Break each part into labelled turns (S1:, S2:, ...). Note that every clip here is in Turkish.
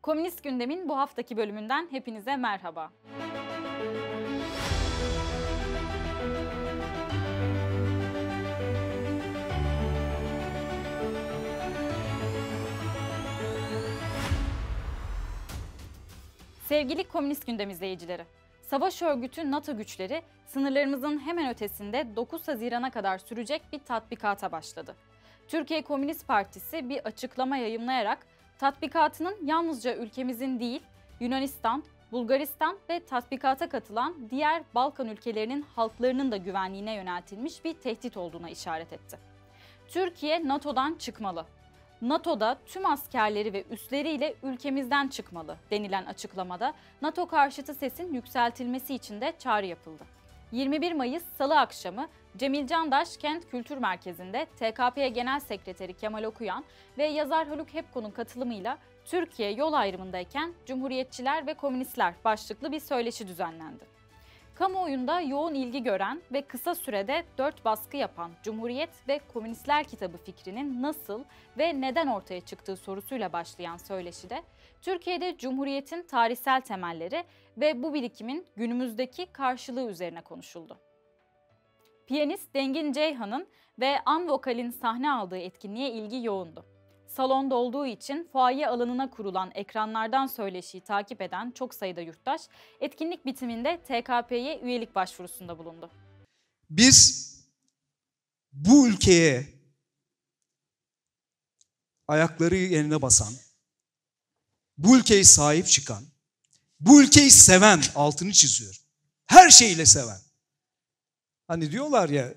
S1: Komünist Gündem'in bu haftaki bölümünden hepinize merhaba. Sevgili Komünist Gündem izleyicileri, savaş örgütü NATO güçleri sınırlarımızın hemen ötesinde 9 Haziran'a kadar sürecek bir tatbikata başladı. Türkiye Komünist Partisi bir açıklama yayımlayarak tatbikatının yalnızca ülkemizin değil, Yunanistan, Bulgaristan ve tatbikata katılan diğer Balkan ülkelerinin halklarının da güvenliğine yöneltilmiş bir tehdit olduğuna işaret etti. Türkiye NATO'dan çıkmalı. NATO'da tüm askerleri ve üsleriyle ülkemizden çıkmalı denilen açıklamada NATO karşıtı sesin yükseltilmesi için de çağrı yapıldı. 21 Mayıs Salı akşamı Cemil Candaş Kent Kültür Merkezi'nde TKP Genel Sekreteri Kemal Okuyan ve yazar Haluk Hepko'nun katılımıyla Türkiye yol ayrımındayken Cumhuriyetçiler ve Komünistler başlıklı bir söyleşi düzenlendi. Kamuoyunda yoğun ilgi gören ve kısa sürede 4 baskı yapan Cumhuriyet ve Komünistler kitabı fikrinin nasıl ve neden ortaya çıktığı sorusuyla başlayan söyleşide, Türkiye'de Cumhuriyet'in tarihsel temelleri ve bu birikimin günümüzdeki karşılığı üzerine konuşuldu. Piyanist Dengin Ceyhan'ın ve an vokalin sahne aldığı etkinliğe ilgi yoğundu. Salonda olduğu için fuaye alanına kurulan ekranlardan söyleşiyi takip eden çok sayıda yurttaş, etkinlik bitiminde TKP'ye üyelik başvurusunda bulundu.
S2: Biz bu ülkeye ayakları yerine basan, bu ülkeye sahip çıkan, bu ülkeyi seven, altını çiziyorum, her şeyle seven. Hani diyorlar ya,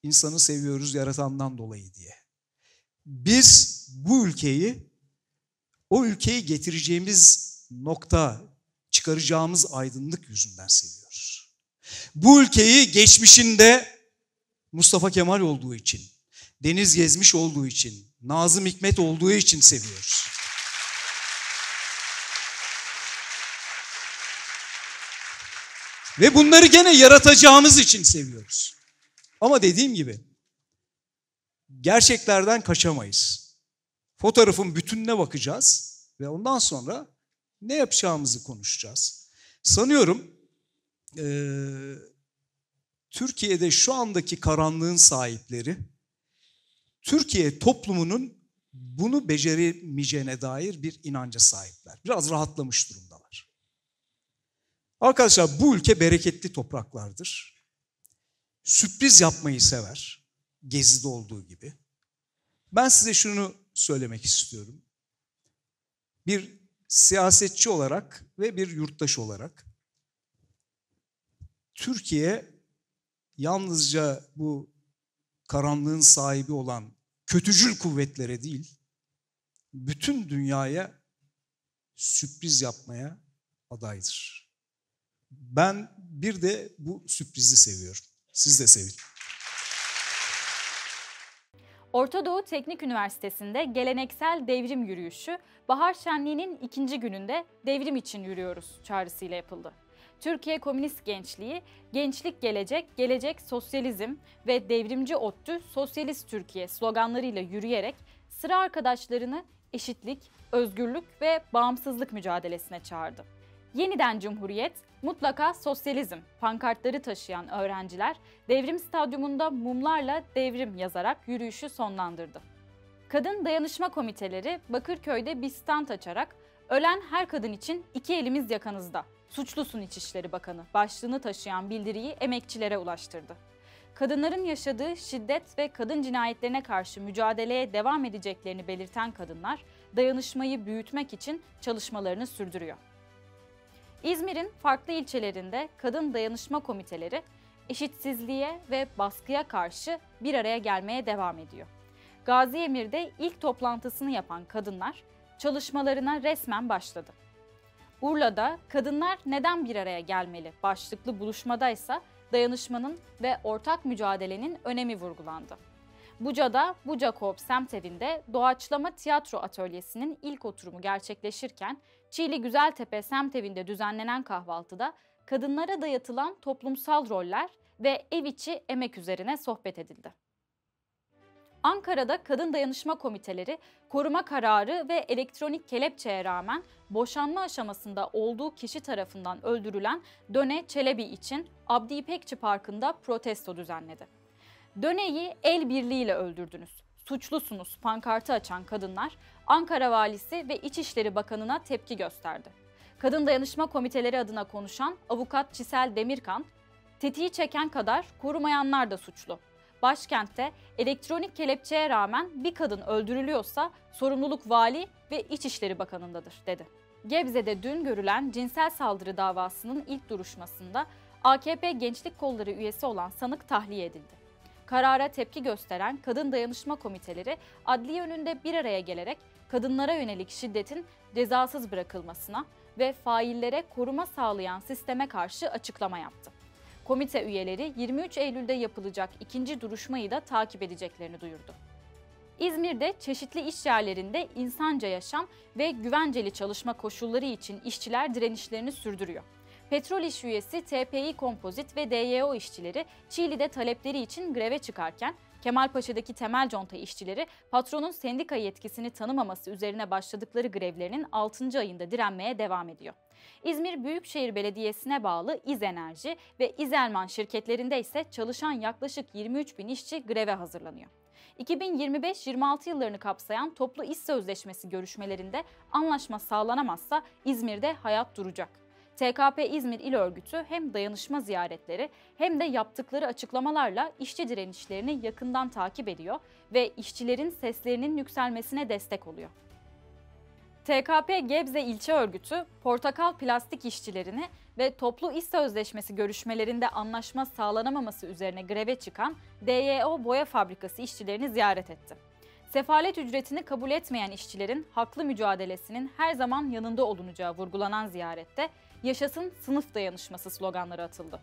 S2: insanı seviyoruz yaratandan dolayı diye. Biz bu ülkeyi, o ülkeyi getireceğimiz nokta, çıkaracağımız aydınlık yüzünden seviyoruz. Bu ülkeyi geçmişinde Mustafa Kemal olduğu için, Deniz Gezmiş olduğu için, Nazım Hikmet olduğu için seviyoruz. Ve bunları gene yaratacağımız için seviyoruz. Ama dediğim gibi, gerçeklerden kaçamayız. Fotoğrafın bütününe bakacağız ve ondan sonra ne yapacağımızı konuşacağız. Sanıyorum Türkiye'de şu andaki karanlığın sahipleri, Türkiye toplumunun bunu beceremeyeceğine dair bir inanca sahipler. Biraz rahatlamış durumdalar. Arkadaşlar, bu ülke bereketli topraklardır. Sürpriz yapmayı sever. Gezi'de olduğu gibi. Ben size şunu söylemek istiyorum. Bir siyasetçi olarak ve bir yurttaş olarak Türkiye yalnızca bu karanlığın sahibi olan kötücül kuvvetlere değil, bütün dünyaya sürpriz yapmaya adaydır. Ben bir de bu sürprizi seviyorum. Siz de sevin.
S1: Orta Doğu Teknik Üniversitesi'nde geleneksel devrim yürüyüşü, Bahar Şenliği'nin 2. gününde devrim için yürüyoruz çağrısıyla yapıldı. Türkiye Komünist Gençliği, Gençlik Gelecek, Gelecek Sosyalizm ve Devrimci ODTÜ Sosyalist Türkiye sloganlarıyla yürüyerek sıra arkadaşlarını eşitlik, özgürlük ve bağımsızlık mücadelesine çağırdı. Yeniden Cumhuriyet, mutlaka sosyalizm pankartları taşıyan öğrenciler devrim stadyumunda mumlarla devrim yazarak yürüyüşü sonlandırdı. Kadın dayanışma komiteleri Bakırköy'de bir stand açarak "Ölen her kadın için 2 elimiz yakanızda. Suçlusun İçişleri Bakanı" başlığını taşıyan bildiriyi emekçilere ulaştırdı. Kadınların yaşadığı şiddet ve kadın cinayetlerine karşı mücadeleye devam edeceklerini belirten kadınlar dayanışmayı büyütmek için çalışmalarını sürdürüyor. İzmir'in farklı ilçelerinde kadın dayanışma komiteleri eşitsizliğe ve baskıya karşı bir araya gelmeye devam ediyor. Gaziemir'de ilk toplantısını yapan kadınlar çalışmalarına resmen başladı. Urla'da "Kadınlar neden bir araya gelmeli?" başlıklı buluşmadaysa dayanışmanın ve ortak mücadelenin önemi vurgulandı. Buca'da Buca Coop Semtevi'nde doğaçlama tiyatro atölyesinin ilk oturumu gerçekleşirken Çiğli Güzeltepe Semtevi'nde düzenlenen kahvaltıda kadınlara dayatılan toplumsal roller ve ev içi emek üzerine sohbet edildi. Ankara'da kadın dayanışma komiteleri koruma kararı ve elektronik kelepçeye rağmen boşanma aşamasında olduğu kişi tarafından öldürülen Döne Çelebi için Abdi İpekçi Parkı'nda protesto düzenledi. Döne'yi el birliğiyle öldürdünüz, suçlusunuz pankartı açan kadınlar Ankara Valisi ve İçişleri Bakanı'na tepki gösterdi. Kadın dayanışma komiteleri adına konuşan avukat Çisel Demirkan, tetiği çeken kadar korumayanlar da suçlu. Başkentte elektronik kelepçeye rağmen bir kadın öldürülüyorsa sorumluluk Vali ve İçişleri Bakanı'ndadır, dedi. Gebze'de dün görülen cinsel saldırı davasının ilk duruşmasında AKP Gençlik Kolları üyesi olan sanık tahliye edildi. Karara tepki gösteren kadın dayanışma komiteleri adliye önünde bir araya gelerek kadınlara yönelik şiddetin cezasız bırakılmasına ve faillere koruma sağlayan sisteme karşı açıklama yaptı. Komite üyeleri 23 Eylül'de yapılacak ikinci duruşmayı da takip edeceklerini duyurdu. İzmir'de çeşitli iş yerlerinde insanca yaşam ve güvenceli çalışma koşulları için işçiler direnişlerini sürdürüyor. Petrol İş üyesi TPİ Kompozit ve DYO işçileri Çiğli'de talepleri için greve çıkarken, Kemalpaşa'daki temel conta işçileri patronun sendika yetkisini tanımaması üzerine başladıkları grevlerinin 6. ayında direnmeye devam ediyor. İzmir Büyükşehir Belediyesi'ne bağlı İzenerji ve İzelman şirketlerinde ise çalışan yaklaşık 23 bin işçi greve hazırlanıyor. 2025-26 yıllarını kapsayan toplu iş sözleşmesi görüşmelerinde anlaşma sağlanamazsa İzmir'de hayat duracak. TKP İzmir İl Örgütü hem dayanışma ziyaretleri hem de yaptıkları açıklamalarla işçi direnişlerini yakından takip ediyor ve işçilerin seslerinin yükselmesine destek oluyor. TKP Gebze İlçe Örgütü, portakal plastik işçilerini ve toplu iş sözleşmesi görüşmelerinde anlaşma sağlanamaması üzerine greve çıkan DYO Boya Fabrikası işçilerini ziyaret etti. Sefalet ücretini kabul etmeyen işçilerin haklı mücadelesinin her zaman yanında olunacağı vurgulanan ziyarette "Yaşasın sınıf dayanışması" sloganları atıldı.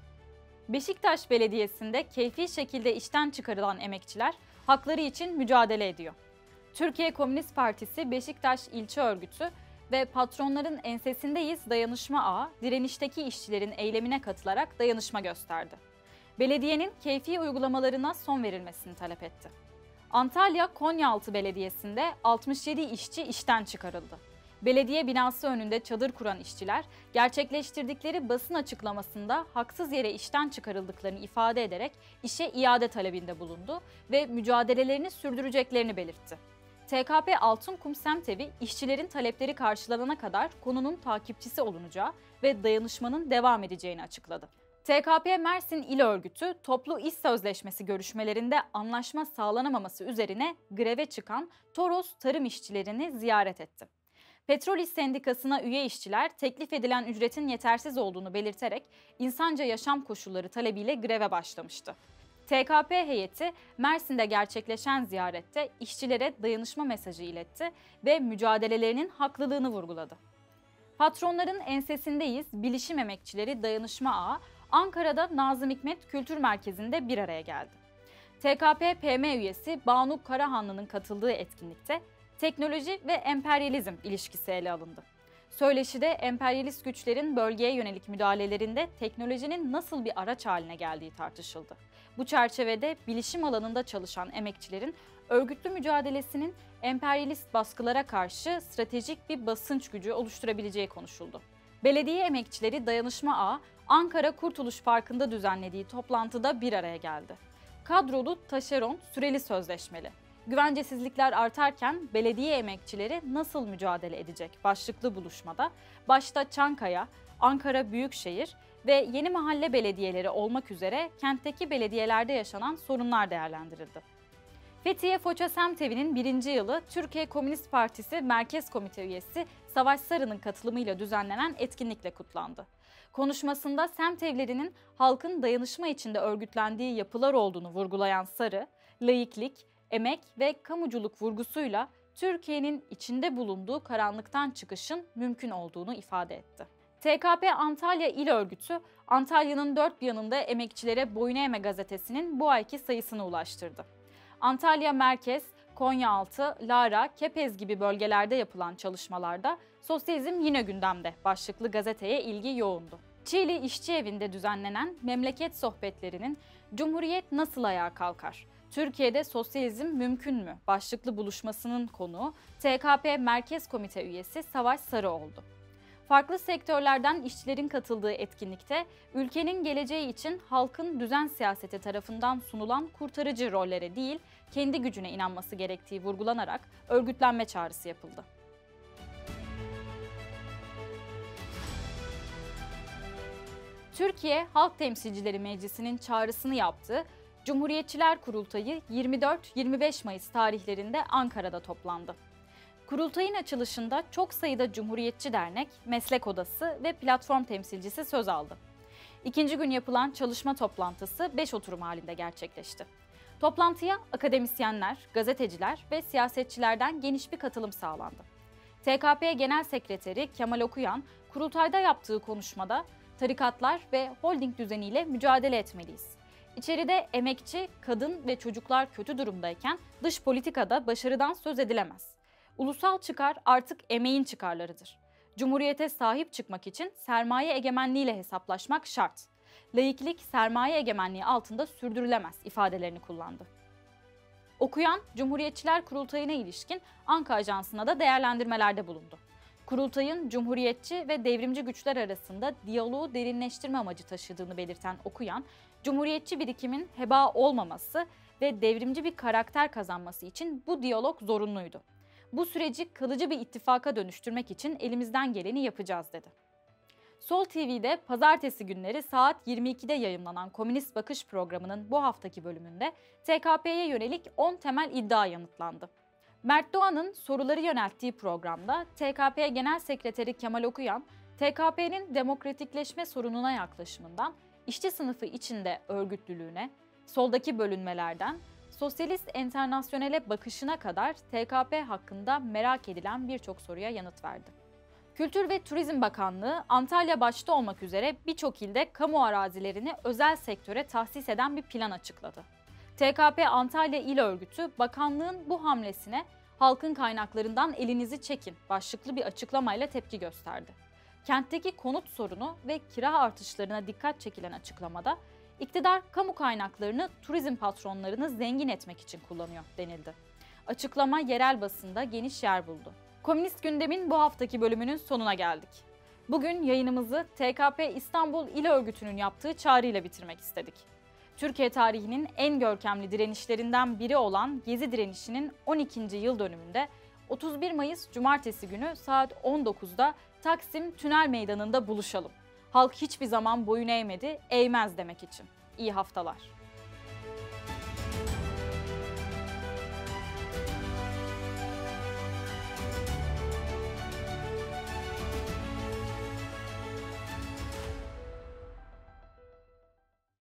S1: Beşiktaş Belediyesi'nde keyfi şekilde işten çıkarılan emekçiler hakları için mücadele ediyor. Türkiye Komünist Partisi Beşiktaş İlçe Örgütü ve Patronların Ensesindeyiz Dayanışma Ağı direnişteki işçilerin eylemine katılarak dayanışma gösterdi. Belediyenin keyfi uygulamalarına son verilmesini talep etti. Antalya Konyaaltı Belediyesi'nde 67 işçi işten çıkarıldı. Belediye binası önünde çadır kuran işçiler, gerçekleştirdikleri basın açıklamasında haksız yere işten çıkarıldıklarını ifade ederek işe iade talebinde bulundu ve mücadelelerini sürdüreceklerini belirtti. TKP Altınkum Semtevi, işçilerin talepleri karşılanana kadar konunun takipçisi olunacağı ve dayanışmanın devam edeceğini açıkladı. TKP Mersin İl Örgütü, toplu iş sözleşmesi görüşmelerinde anlaşma sağlanamaması üzerine greve çıkan Toros tarım işçilerini ziyaret etti. Petrol İş Sendikası'na üye işçiler teklif edilen ücretin yetersiz olduğunu belirterek insanca yaşam koşulları talebiyle greve başlamıştı. TKP heyeti Mersin'de gerçekleşen ziyarette işçilere dayanışma mesajı iletti ve mücadelelerinin haklılığını vurguladı. Patronların Ensesindeyiz Bilişim Emekçileri Dayanışma Ağı Ankara'da Nazım Hikmet Kültür Merkezi'nde bir araya geldi. TKP PM üyesi Banu Karahanlı'nın katıldığı etkinlikte teknoloji ve emperyalizm ilişkisi ele alındı. Söyleşide emperyalist güçlerin bölgeye yönelik müdahalelerinde teknolojinin nasıl bir araç haline geldiği tartışıldı. Bu çerçevede bilişim alanında çalışan emekçilerin örgütlü mücadelesinin emperyalist baskılara karşı stratejik bir basınç gücü oluşturabileceği konuşuldu. Belediye Emekçileri Dayanışma Ağı, Ankara Kurtuluş Parkı'nda düzenlediği toplantıda bir araya geldi. Kadrolu, taşeron, süreli sözleşmeli. Güvencesizlikler artarken belediye emekçileri nasıl mücadele edecek başlıklı buluşmada başta Çankaya, Ankara Büyükşehir ve Yeni Mahalle belediyeleri olmak üzere kentteki belediyelerde yaşanan sorunlar değerlendirildi. Fethiye Foça Semtevi'nin 1. yılı Türkiye Komünist Partisi Merkez Komite üyesi Savaş Sarı'nın katılımıyla düzenlenen etkinlikle kutlandı. Konuşmasında semtevlerinin halkın dayanışma içinde örgütlendiği yapılar olduğunu vurgulayan Sarı, laiklik, emek ve kamuculuk vurgusuyla Türkiye'nin içinde bulunduğu karanlıktan çıkışın mümkün olduğunu ifade etti. TKP Antalya İl Örgütü, Antalya'nın dört bir yanında emekçilere boyun eğme gazetesinin bu ayki sayısını ulaştırdı. Antalya Merkez, Konyaaltı, Lara, Kepez gibi bölgelerde yapılan çalışmalarda "Sosyalizm yine gündemde" başlıklı gazeteye ilgi yoğundu. Çiğli İşçi Evi'nde düzenlenen memleket sohbetlerinin "Cumhuriyet nasıl ayağa kalkar? Türkiye'de sosyalizm mümkün mü başlıklı buluşmasının konuğu TKP Merkez Komite üyesi Savaş Sarı oldu. Farklı sektörlerden işçilerin katıldığı etkinlikte ülkenin geleceği için halkın düzen siyaseti tarafından sunulan kurtarıcı rollere değil, kendi gücüne inanması gerektiği vurgulanarak örgütlenme çağrısı yapıldı. Türkiye Halk Temsilcileri Meclisi'nin çağrısını yaptığı Cumhuriyetçiler Kurultayı 24-25 Mayıs tarihlerinde Ankara'da toplandı. Kurultayın açılışında çok sayıda Cumhuriyetçi dernek, meslek odası ve platform temsilcisi söz aldı. İkinci gün yapılan çalışma toplantısı 5 oturum halinde gerçekleşti. Toplantıya akademisyenler, gazeteciler ve siyasetçilerden geniş bir katılım sağlandı. TKP Genel Sekreteri Kemal Okuyan, kurultayda yaptığı konuşmada tarikatlar ve holding düzeniyle mücadele etmeliyiz. İçeride emekçi, kadın ve çocuklar kötü durumdayken dış politikada başarıdan söz edilemez. Ulusal çıkar artık emeğin çıkarlarıdır. Cumhuriyete sahip çıkmak için sermaye egemenliğiyle hesaplaşmak şart. Laiklik sermaye egemenliği altında sürdürülemez ifadelerini kullandı. Okuyan, Cumhuriyetçiler Kurultayı'na ilişkin Anka Ajansı'na da değerlendirmelerde bulundu. Kurultayın Cumhuriyetçi ve devrimci güçler arasında diyaloğu derinleştirme amacı taşıdığını belirten Okuyan, Cumhuriyetçi birikimin heba olmaması ve devrimci bir karakter kazanması için bu diyalog zorunluydu. Bu süreci kalıcı bir ittifaka dönüştürmek için elimizden geleni yapacağız dedi. Sol TV'de pazartesi günleri saat 22'de yayımlanan Komünist Bakış programının bu haftaki bölümünde TKP'ye yönelik 10 temel iddia yanıtlandı. Mert Doğan'ın soruları yönelttiği programda TKP Genel Sekreteri Kemal Okuyan, TKP'nin demokratikleşme sorununa yaklaşımından, işçi sınıfı içinde örgütlülüğüne, soldaki bölünmelerden, Sosyalist Enternasyonel'e bakışına kadar TKP hakkında merak edilen birçok soruya yanıt verdi. Kültür ve Turizm Bakanlığı, Antalya başta olmak üzere birçok ilde kamu arazilerini özel sektöre tahsis eden bir plan açıkladı. TKP Antalya İl Örgütü, bakanlığın bu hamlesine "Halkın kaynaklarından elinizi çekin" başlıklı bir açıklamayla tepki gösterdi. Kentteki konut sorunu ve kira artışlarına dikkat çekilen açıklamada, iktidar kamu kaynaklarını turizm patronlarını zengin etmek için kullanıyor denildi. Açıklama yerel basında geniş yer buldu. Komünist Gündem'in bu haftaki bölümünün sonuna geldik. Bugün yayınımızı TKP İstanbul İl Örgütü'nün yaptığı çağrıyla bitirmek istedik. Türkiye tarihinin en görkemli direnişlerinden biri olan Gezi direnişinin 12. yıl dönümünde 31 Mayıs Cumartesi günü saat 19'da Taksim Tünel Meydanı'nda buluşalım. Halk hiçbir zaman boyun eğmedi, eğmez demek için. İyi haftalar.